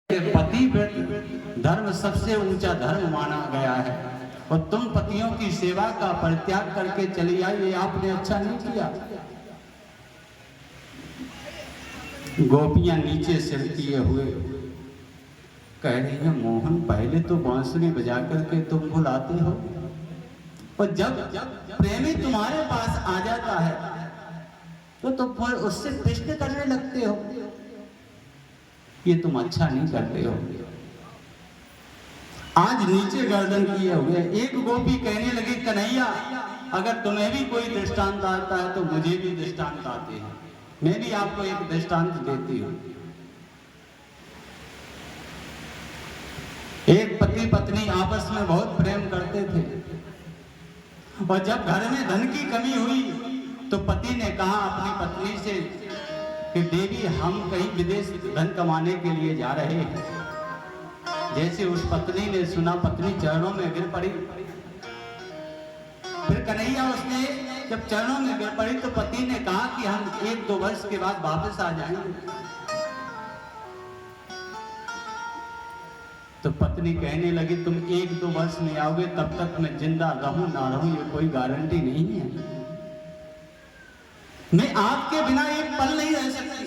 पति व्रत धर्म सबसे ऊंचा धर्म माना गया है और तुम पतियों की सेवा का परित्याग करके चली आई, ये आपने अच्छा नहीं किया। गोपियां नीचे सिर किए हुए कह रही हैं, मोहन पहले तो बांसुरी बजा करके तुम बुलाते हो और जब प्रेमी तुम्हारे पास आ जाता है तो तुम उससे प्रश्न करने लगते हो, ये तुम अच्छा नहीं करते हो। आज नीचे गर्दन किए हुए एक गोपी कहने लगी, कन्हैया अगर तुम्हें भी कोई दृष्टांत आता है तो मुझे भी दृष्टांत आते हैं, मैं भी आपको एक दृष्टांत देती हूं। एक पति पत्नी आपस में बहुत प्रेम करते थे और जब घर में धन की कमी हुई तो पति ने कहा अपनी पत्नी से कि देवी हम कहीं विदेश धन कमाने के लिए जा रहे हैं। जैसे उस पत्नी ने सुना, पत्नी चरणों में गिर पड़ी। फिर कन्हैया उसने जब चरणों में गिर पड़ी तो पति ने कहा कि हम 1-2 वर्ष के बाद वापस आ जाएंगे। तो पत्नी कहने लगी, तुम 1-2 वर्ष में आओगे, तब तक मैं जिंदा रहूं ना रहूं ये कोई गारंटी नहीं है। मैं आपके बिना एक पल नहीं रह सकती।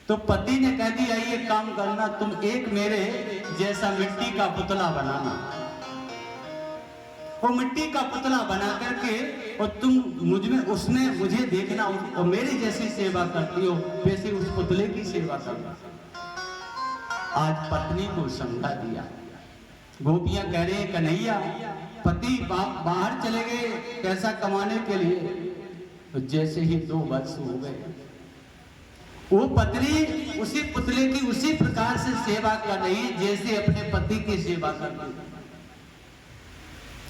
तो पति ने कह दिया, ये काम करना, तुम एक मेरे जैसा मिट्टी का पुतला बनाना, और मिट्टी का पुतला बना करके और तुम मुझमें उसमें मुझे देखना और मेरी जैसी सेवा करती हो वैसे उस पुतले की सेवा करना। आज पत्नी को समझा दिया। गोपियां कह रहे हैं, कन्हैया पति बाहर चले गए पैसा कमाने के लिए, तो जैसे ही 2 वर्ष हो गए वो पत्नी उसी पुतले की उसी प्रकार से सेवा कर रही है जैसे अपने पति की सेवा कर रही।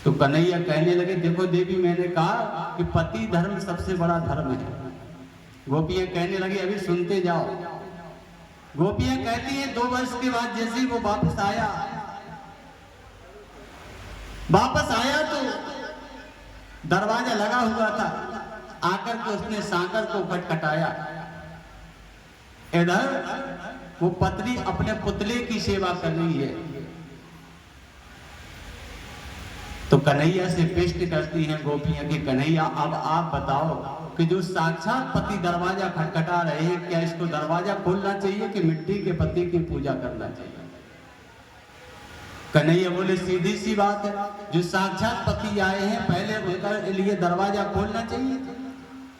तो कन्हैया कहने लगे, देखो देवी मैंने कहा कि पति धर्म सबसे बड़ा धर्म है। गोपियां कहने लगी, अभी सुनते जाओ। गोपियां कहती हैं 2 वर्ष के बाद जैसे ही वो वापस आया तो दरवाजा लगा हुआ था। आकर के उसने सांकर को खटखटाया। इधर वो पत्नी अपने पुतले की सेवा कर रही है। तो कन्हैया से प्रश्न करती हैं गोपियां कि कन्हैया अब आप बताओ कि जो साक्षात पति दरवाजा खटखटा रहे हैं, क्या इसको दरवाजा खोलना चाहिए कि मिट्टी के पति की पूजा करना चाहिए? कन्हैया बोले, सीधी सी बात है, जो साक्षात पति आए हैं पहले उनके लिए दरवाजा खोलना चाहिए।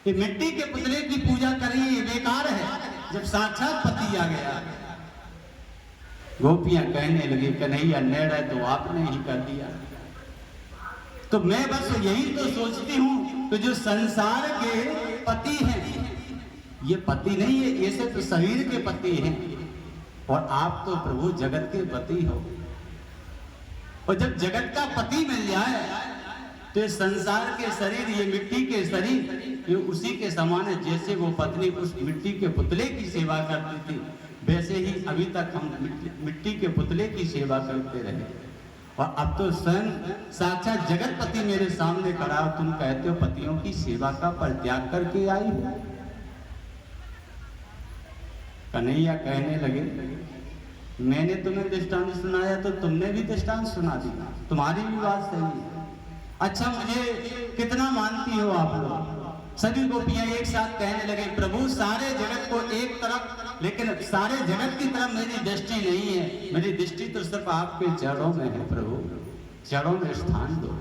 ये मिट्टी के पुतले की पूजा करिए, ये बेकार है जब साक्षात पति आ गया। गोपियां कहने लगी, कन्हैया निर्णय तो आपने ही कर दिया। तो मैं बस यही तो सोचती हूं कि जो संसार के पति हैं, ये पति नहीं है, ये सिर्फ शरीर के पति हैं और आप तो प्रभु जगत के पति हो। और जब जगत का पति मिल जाए तो ये संसार के शरीर, ये मिट्टी के शरीर, ये उसी के समान है। जैसे वो पत्नी उस मिट्टी के पुतले की सेवा करती थी वैसे ही अभी तक हम मिट्टी के पुतले की सेवा करते रहे। और अब तो स्वयं साक्षात जगतपति मेरे सामने खड़ा हो, तुम कहते हो पतियों की सेवा का परित्याग करके आई हो। कन्हैया कहने लगे, मैंने तुम्हें दृष्टांत सुनाया तो तुमने भी दृष्टांत सुना दिया, तुम्हारी भी बात सही है। अच्छा मुझे कितना मानती हो आप लोग? सभी गोपियां एक साथ कहने लगे, प्रभु सारे जगत को एक तरफ, लेकिन सारे जगत की तरफ मेरी दृष्टि नहीं है, मेरी दृष्टि तो सिर्फ आपके चरणों में है। प्रभु चरणों में स्थान दो।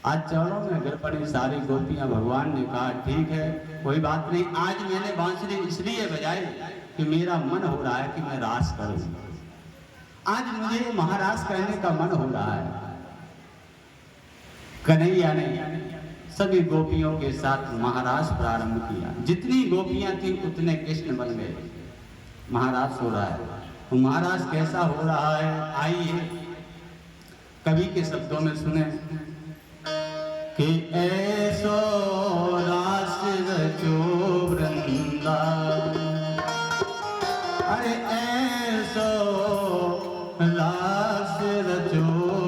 आज चरणों में गिर पड़ी सारी गोपियां। भगवान ने कहा, ठीक है कोई बात नहीं, आज मैंने बांसुरी इसलिए बजाई कि मेरा मन हो रहा है कि मैं रास करूं। आज मुझे महारास करने का मन हो रहा है। कन्हैया ने सभी गोपियों के साथ महारास प्रारंभ किया। जितनी गोपियां थी उतने कृष्ण बन गए। महारास हो रहा है। महारास कैसा हो रहा है, आइए कवि के शब्दों में सुने कि ऐसो रास रचो वृंदा, अरे ऐसो रास रचो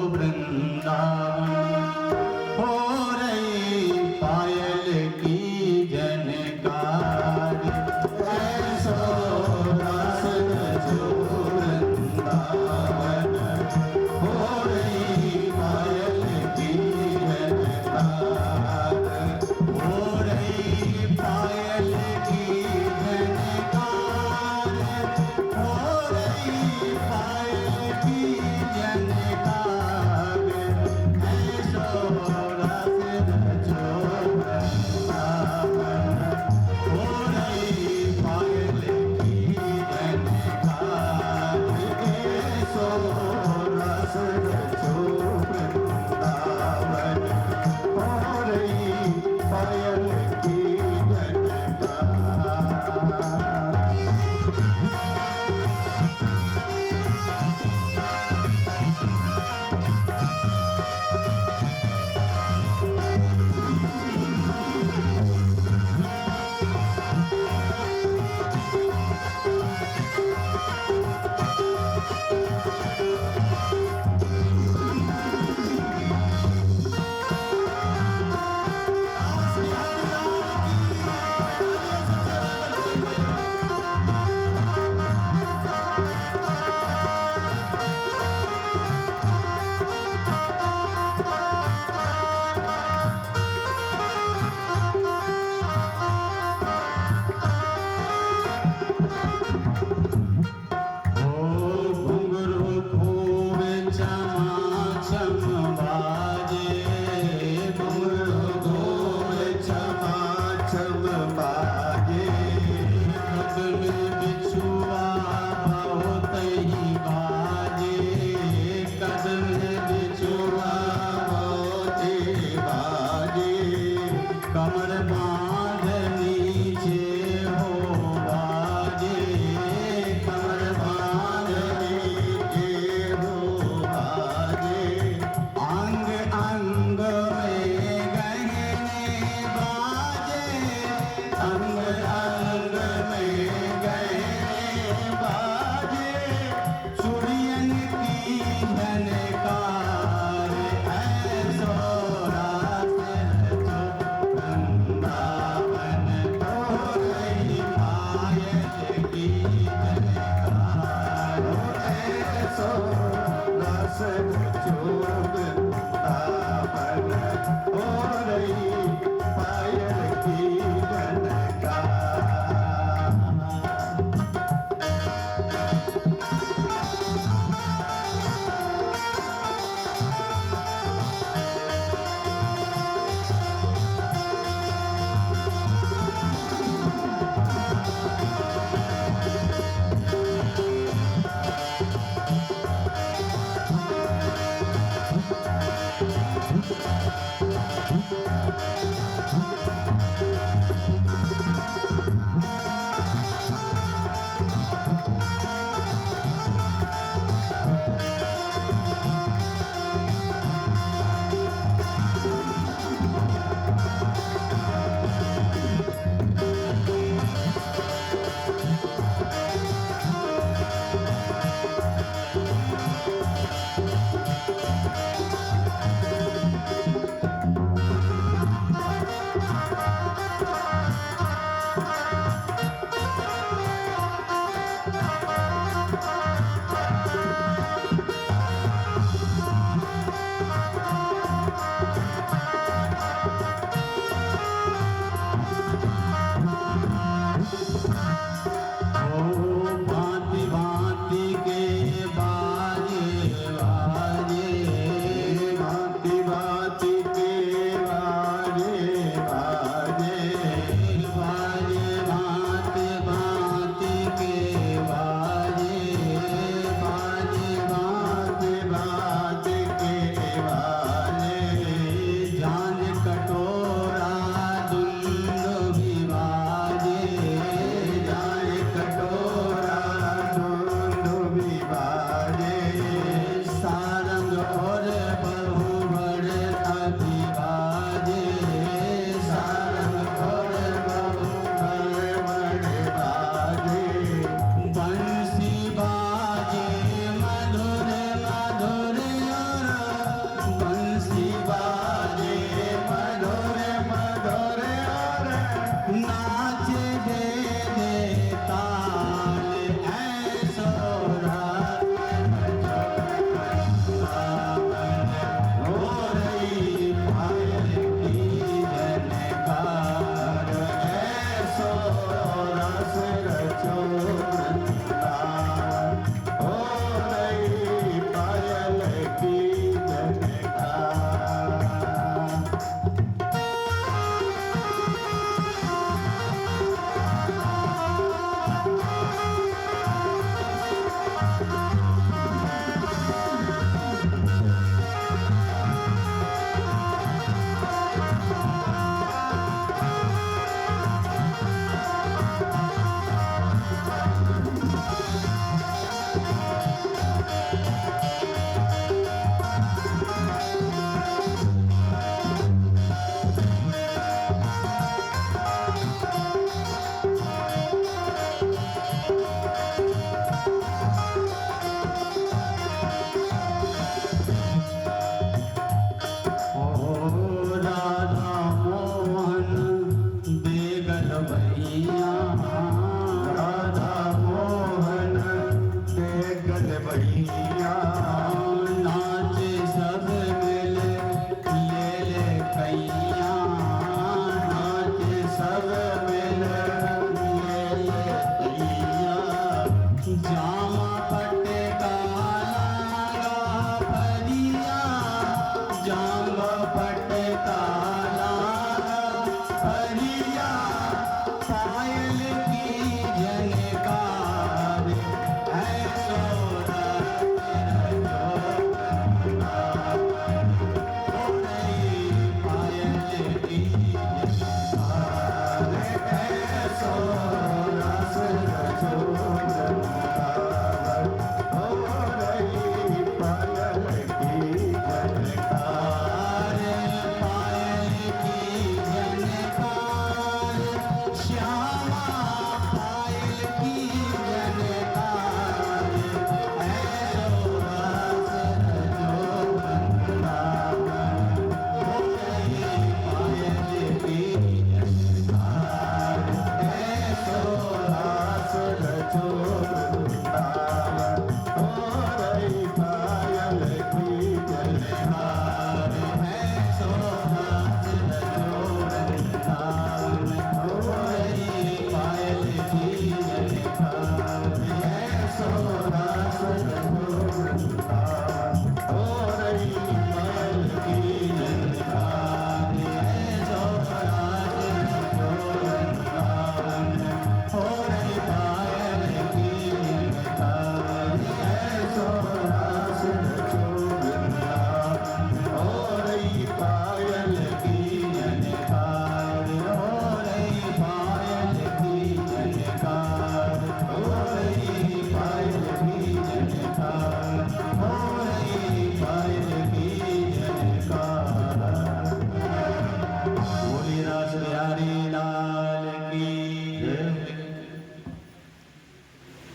वृंदा, ऐसो रास रचो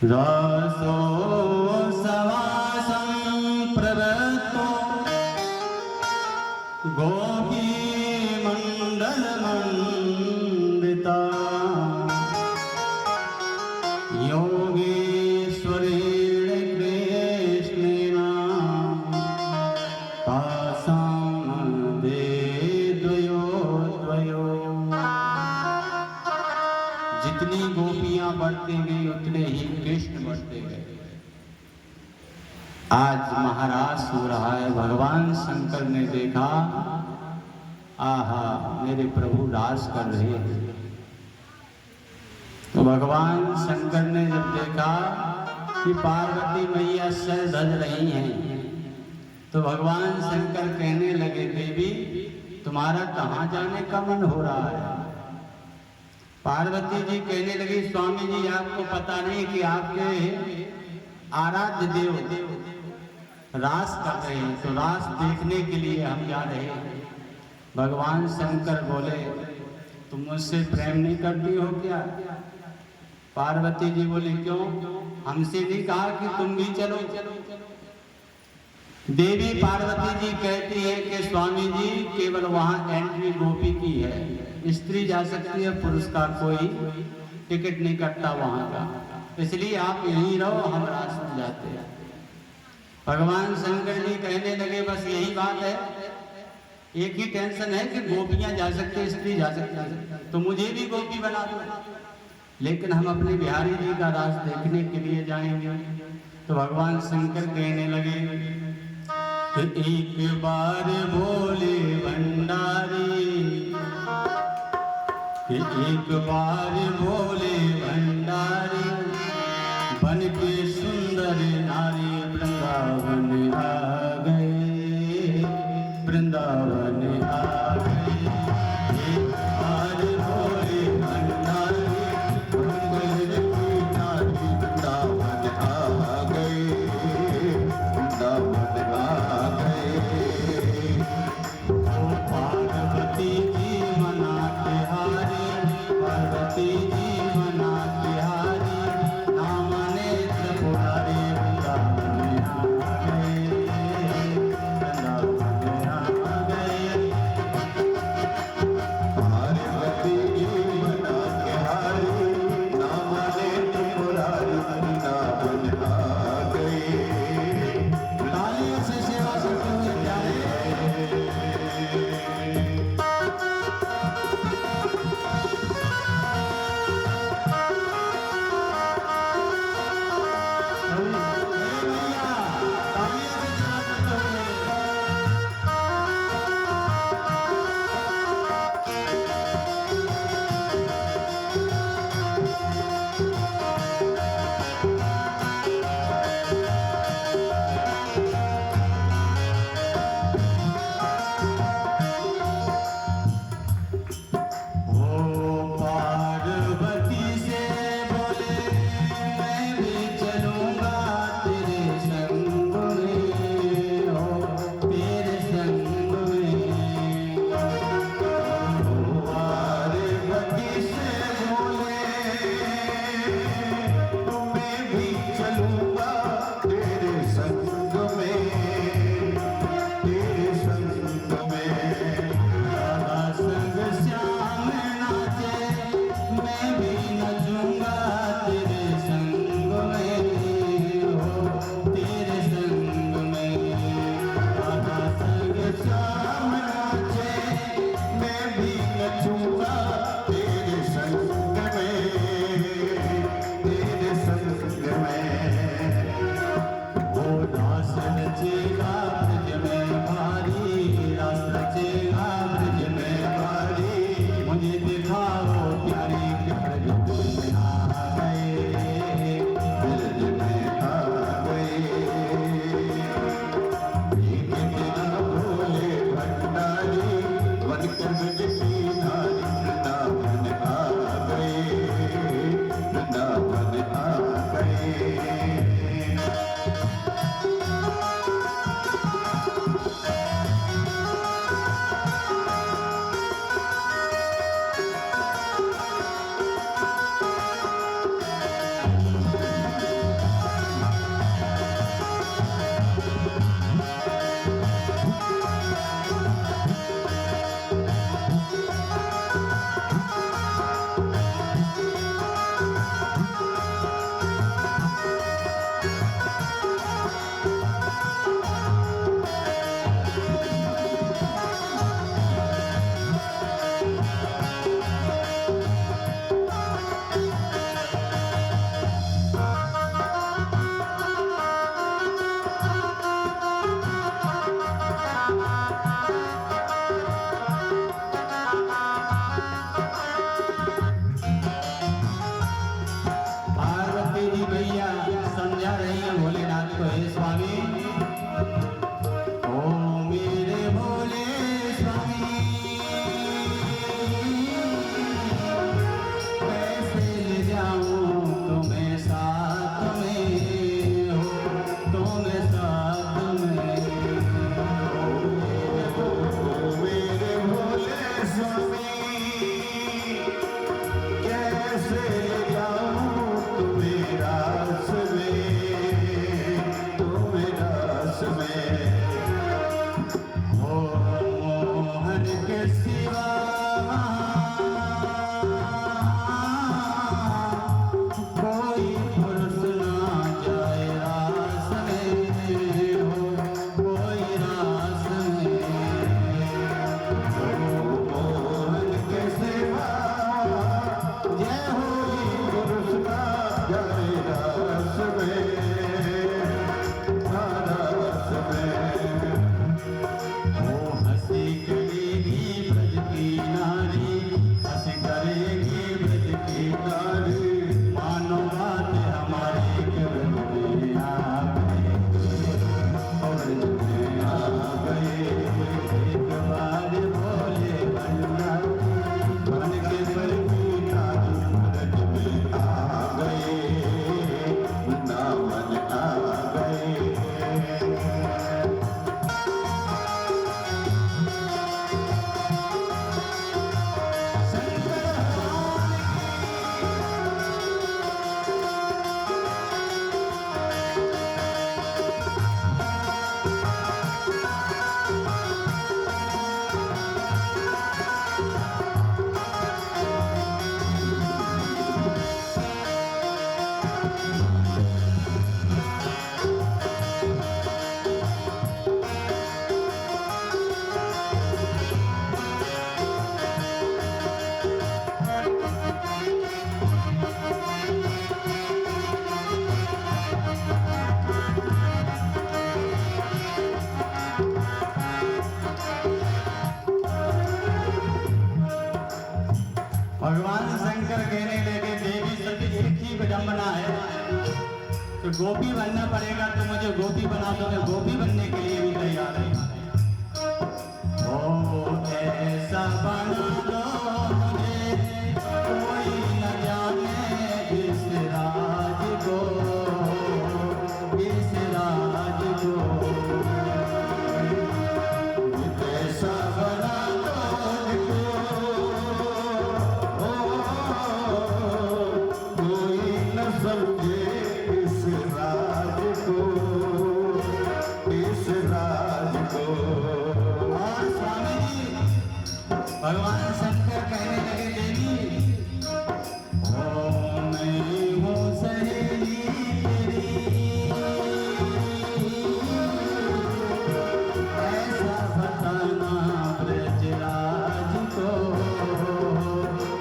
रसो सवासं प्रवृत्तो गोपी मंडलमंडिता योगेश्वरेण कृष्णेन तासां दे द्वयो द्वयो। जितनी गोपियां बढ़ती गई उतने ही कृष्ण बढ़ते गए। आज महाराज हो रहा है, भगवान शंकर ने देखा, आहा मेरे प्रभु रास कर रहे हैं। तो भगवान शंकर ने जब देखा कि पार्वती मैया सर धज रही हैं, तो भगवान शंकर कहने लगे, देवी तुम्हारा कहाँ जाने का मन हो रहा है? पार्वती जी कहने लगी, स्वामी जी आपको पता नहीं कि आपके आराध्य देव रास कर रहे हैं, तो रास देखने के लिए हम जा रहे हैं। भगवान शंकर बोले, तुम मुझसे प्रेम नहीं करती हो क्या? पार्वती जी बोली, क्यों? हमसे नहीं कहा कि तुम भी चलो? देवी पार्वती जी कहती है कि स्वामी जी केवल वहां एंट्री गोपी की है, स्त्री जा सकती है, पुरुष का कोई टिकट नहीं कटता वहां का, इसलिए आप यहीं रहो, हम रास में जाते हैं। भगवान शंकर जी कहने लगे, बस यही बात है, एक ही टेंशन है कि गोपियां जा सकते, स्त्री जा सकती है, तो मुझे भी गोपी बना दो, लेकिन हम अपने बिहारी जी का रास देखने के लिए जाएंगे। तो भगवान शंकर कहने लगे, एक बार बोले भंडारी, एक बार बोले भंडारी, बन के सुंदर नारी वृंदावन आ गए, वृंदावन आ गए। एक बार बोले भंडारी, मंगल की नारी वृंदावन आ गए, वृंदावन आ गए। तो पार्वती जी मना के हारे, पार्वती जी मना के हारे, भोलेनाथ को, हे स्वामी ओ मेरे भोले स्वामी, कैसे ले जाऊं तुम्हें साथ में हो, तुम्हें साथ में हो मेरे भोले स्वामी, कैसे ले जाऊं तुम्हें रास में, तुम्हें रास में हो मोहन के सिवा कोई पुरुष ना जाए रास में हो, कोई रास में हो मोहन के सिवा जय हो पुरुष ना जाए रास में, रास में ओ हंसी करेगी ब्रज की नारी, हंसी करेगी ब्रज की नारी, मानो बात हमारे के ब्रज में आ गए, ब्रज में आ गए, एक बार बोले भंडारी, मन के बल की नारी ब्रज में आ गए, वृंदावन आ गए। भगवान शंकर कहने लगे देवी सती एक ही विडंबना है, तो गोपी बनना पड़ेगा, तो मुझे गोपी बना दो, मैं गोपी बनने के लिए भी तैयार है। ओ ऐसा बना दो मुझे कोई न जाने इस राज को, इस राज को ऐसा बना दो कोई न समझे इस राज को, इस राज को। और स्वामी जी भगवान शंकर कहने लगे देवी ओ मैं हूँ सहेली तेरी, ऐसा बताना ब्रजराज को,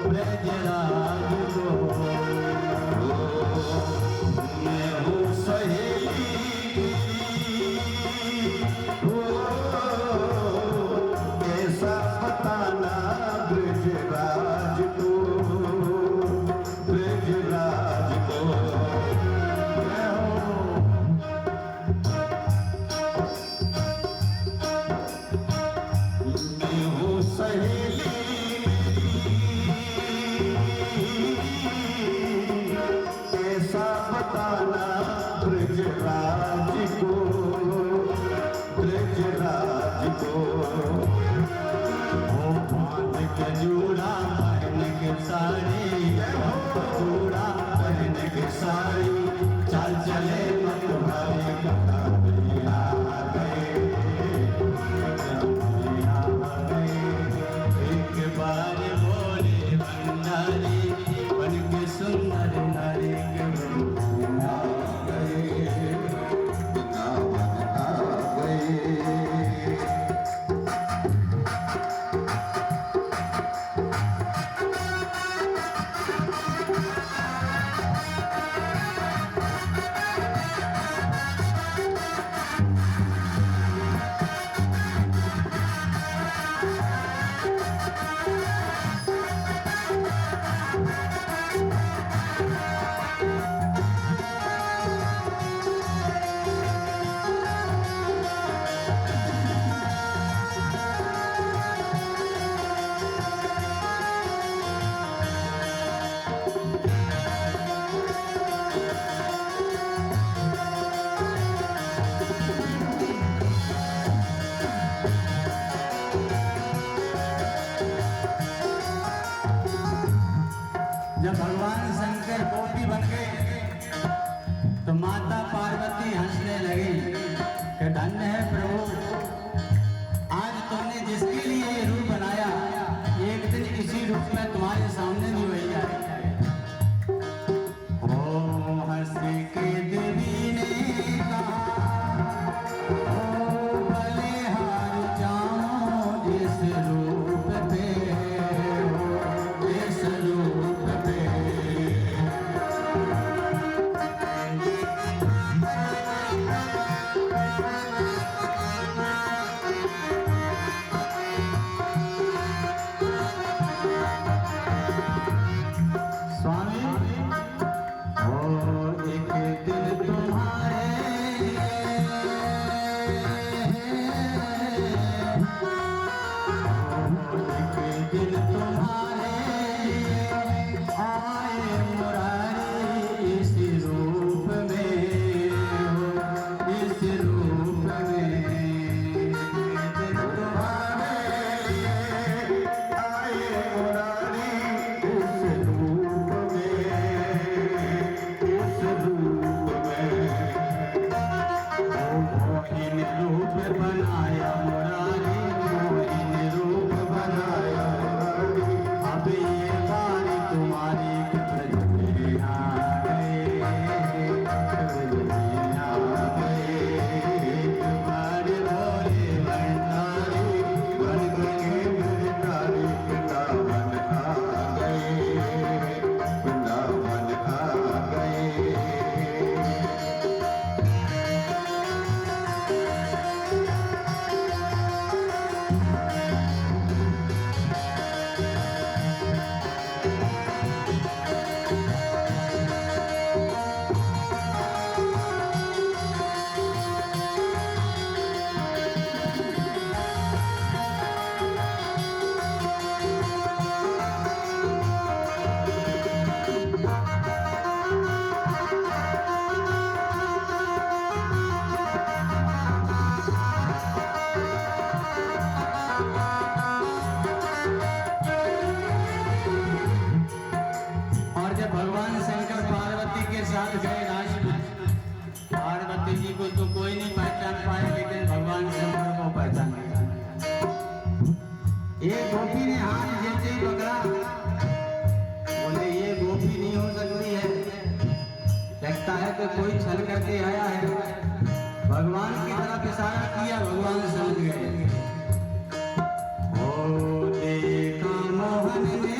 ब्रजराज को मैं हूँ सहेली हो, ऐसा बताना ब्रजराज को, ब्रजराज को मैं हूँ सहेली ऐसा बताना ब्रजराज को, ब्रजराज को वो बांध के जूड़ा पहन के साड़ी, जूड़ा पहन के साड़ी, चल चले मत भाई कथा आ गए, आ गए। एक बार बोले भंडारी बन के सुंदर नारी के रूप में आ गए, वृंदावन आ गए। मोहिन रूप बनाया मुरारी, मोहिन रूप बनाया मुरारी। अब ये बारी तुम्हारी कि ब्रज में आ गए, ब्रज में आ गए। तुम्हारे भोले भंडारी बन गए गिरधारी, वृंदावन आ गए, वृंदावन आ गए। पार्वती जी को तो कोई नहीं पहचान पाए, लेकिन भगवान शंकर को पहचान लिया। एक गोपी ने हाथ जैसे ही पकड़ा, बोले ये गोपी नहीं हो सकती है, लगता है कि कोई छल करके आया है। भगवान की तरफ इशारा किया, भगवान समझ गए। ओ देखा मोहन ने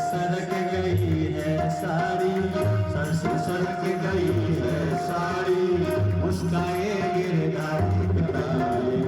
सरक गई है साड़ी, सर से सरक गई है साड़ी, मुस्काए गिरधारी।